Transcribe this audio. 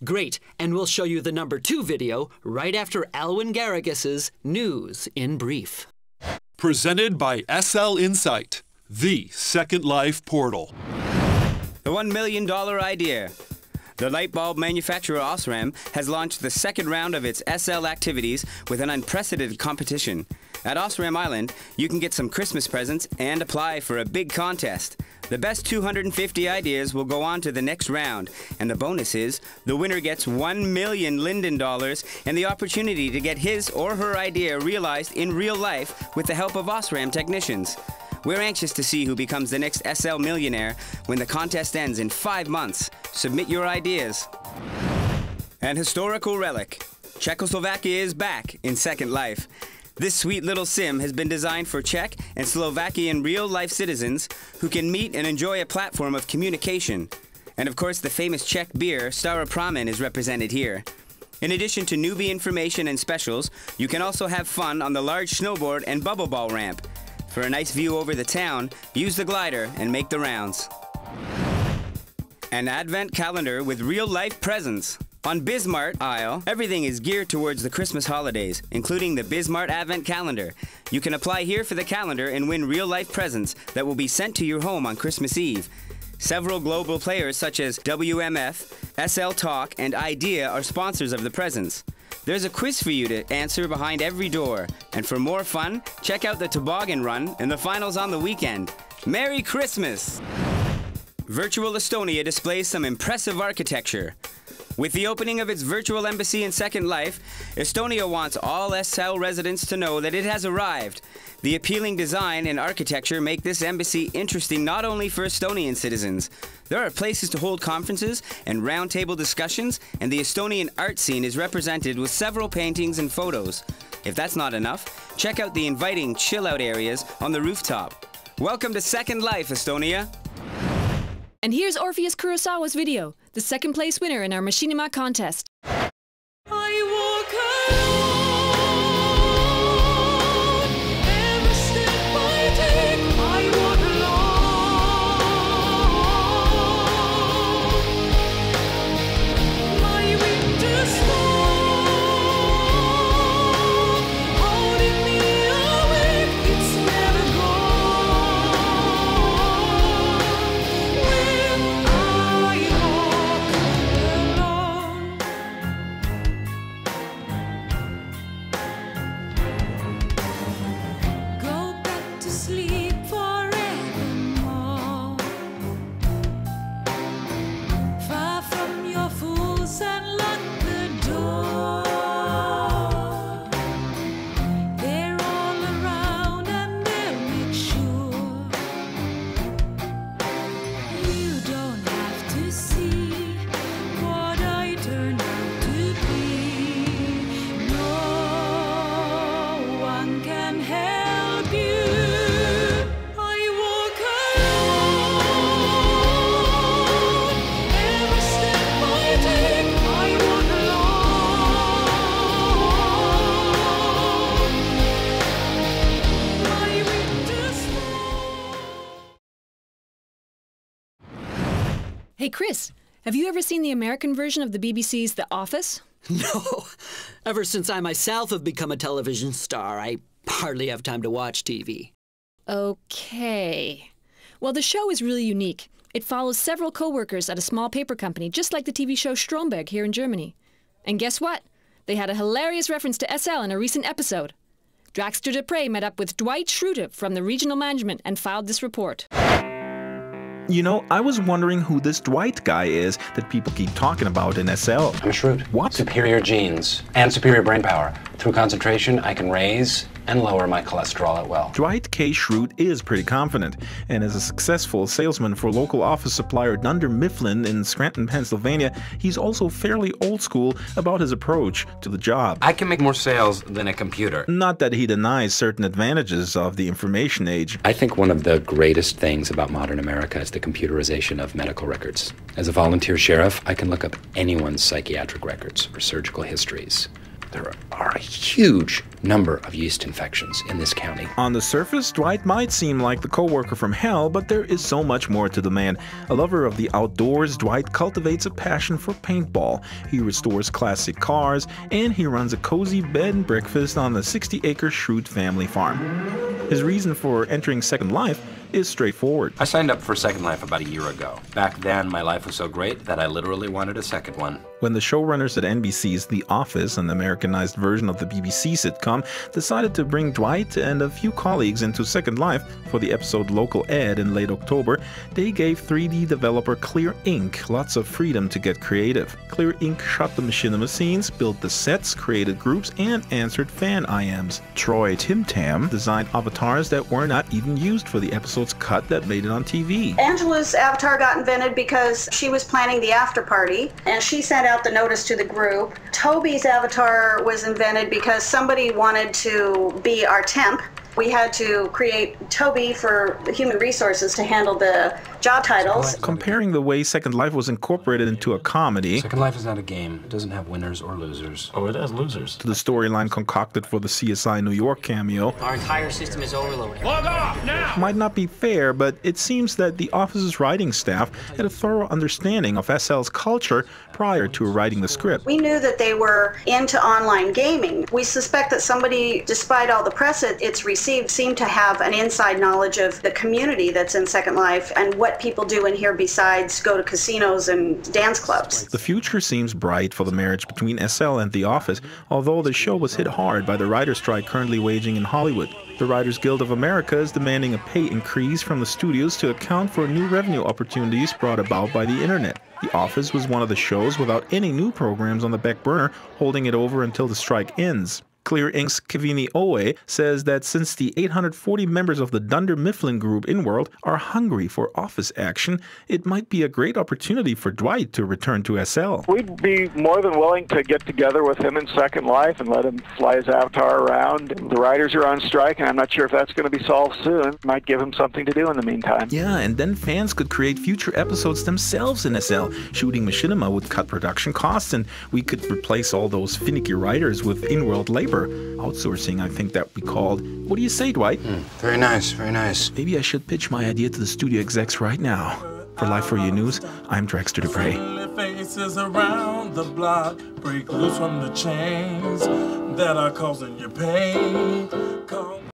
Great, and we'll show you the number 2 video right after Alwyn Garrigus' News in Brief. Presented by SL Insight, the Second Life portal. The $1 million idea. The light bulb manufacturer Osram has launched the second round of its SL activities with an unprecedented competition. At Osram Island, you can get some Christmas presents and apply for a big contest. The best 250 ideas will go on to the next round, and the bonus is the winner gets 1 million Linden dollars and the opportunity to get his or her idea realized in real life with the help of Osram technicians. We're anxious to see who becomes the next SL millionaire when the contest ends in 5 months. Submit your ideas. An historical relic. Czechoslovakia is back in Second Life. This sweet little sim has been designed for Czech and Slovakian real-life citizens who can meet and enjoy a platform of communication. And of course, the famous Czech beer, Staropramen, is represented here. In addition to newbie information and specials, you can also have fun on the large snowboard and bubble ball ramp. For a nice view over the town, use the glider and make the rounds. An advent calendar with real-life presents. On Bismart aisle, everything is geared towards the Christmas holidays, including the Bismart Advent Calendar. You can apply here for the calendar and win real-life presents that will be sent to your home on Christmas Eve. Several global players such as WMF, SL Talk, and IDEA are sponsors of the presents. There's a quiz for you to answer behind every door. And for more fun, check out the toboggan run and the finals on the weekend. Merry Christmas! Virtual Estonia displays some impressive architecture. With the opening of its virtual embassy in Second Life, Estonia wants all SL residents to know that it has arrived. The appealing design and architecture make this embassy interesting not only for Estonian citizens. There are places to hold conferences and roundtable discussions, and the Estonian art scene is represented with several paintings and photos. If that's not enough, check out the inviting chill-out areas on the rooftop. Welcome to Second Life, Estonia! And here's Orpheus Kurosawa's video, the second place winner in our Machinima contest. Hey Chris, have you ever seen the American version of the BBC's The Office? No. Ever since I myself have become a television star, I hardly have time to watch TV. Okay. Well, the show is really unique. It follows several co-workers at a small paper company, just like the TV show Stromberg here in Germany. And guess what? They had a hilarious reference to SL in a recent episode. Draxter Dupre met up with Dwight Schrute from the regional management and filed this report. You know, I was wondering who this Dwight guy is that people keep talking about in SL. I'm Schrute. What? Superior genes and superior brain power. Through concentration, I can raise and lower my cholesterol at will. Dwight K. Schrute is pretty confident, and as a successful salesman for local office supplier Dunder Mifflin in Scranton, Pennsylvania, he's also fairly old school about his approach to the job. I can make more sales than a computer. Not that he denies certain advantages of the information age. I think one of the greatest things about modern America is the computerization of medical records. As a volunteer sheriff, I can look up anyone's psychiatric records or surgical histories. There are a huge number of yeast infections in this county. On the surface, Dwight might seem like the co-worker from hell, but there is so much more to the man. A lover of the outdoors, Dwight cultivates a passion for paintball. He restores classic cars, and he runs a cozy bed and breakfast on the 60-acre Schrute family farm. His reason for entering Second Life is straightforward. I signed up for Second Life about a year ago. Back then, my life was so great that I literally wanted a second one. When the showrunners at NBC's The Office, an Americanized version of the BBC sitcom, decided to bring Dwight and a few colleagues into Second Life for the episode Local Ed in late October, they gave 3D developer Clear Ink lots of freedom to get creative. Clear Ink shot the machinima scenes, built the sets, created groups, and answered fan IMs. Troy Timtam designed avatars that were not even used for the episode's cut that made it on TV. Angela's avatar got invented because she was planning the after party, and she sent out the notice to the group. Toby's avatar was invented because somebody wanted to be our temp. We had to create Toby for human resources to handle the job titles. Comparing the way Second Life was incorporated into a comedy Second Life is not a game. It doesn't have winners or losers. Oh, it has losers. to the storyline concocted for the CSI New York cameo Our entire system is overloaded. Log off now! might not be fair, but it seems that the Office's writing staff had a thorough understanding of SL's culture prior to writing the script. We knew that they were into online gaming. We suspect that somebody, despite all the press it's received, seemed to have an inside knowledge of the community that's in Second Life and what people do in here besides go to casinos and dance clubs. The future seems bright for the marriage between SL and The Office, although the show was hit hard by the writer's strike currently waging in Hollywood. The Writers Guild of America is demanding a pay increase from the studios to account for new revenue opportunities brought about by the internet. The Office was one of the shows without any new programs on the back burner, holding it over until the strike ends. Clear Ink's Kevini Owe says that since the 840 members of the Dunder Mifflin Group InWorld are hungry for office action, it might be a great opportunity for Dwight to return to SL. We'd be more than willing to get together with him in Second Life and let him fly his avatar around. The writers are on strike, and I'm not sure if that's going to be solved soon. Might give him something to do in the meantime. Yeah, and then fans could create future episodes themselves in SL. Shooting machinima would cut production costs, and we could replace all those finicky writers with in-world labor. Outsourcing, I think that would be called. What do you say, Dwight? Very nice, very nice. Maybe I should pitch my idea to the studio execs right now. For Life4You News, I'm Drexter Dupre. Faces around the block break loose from the chains that are causing you pain.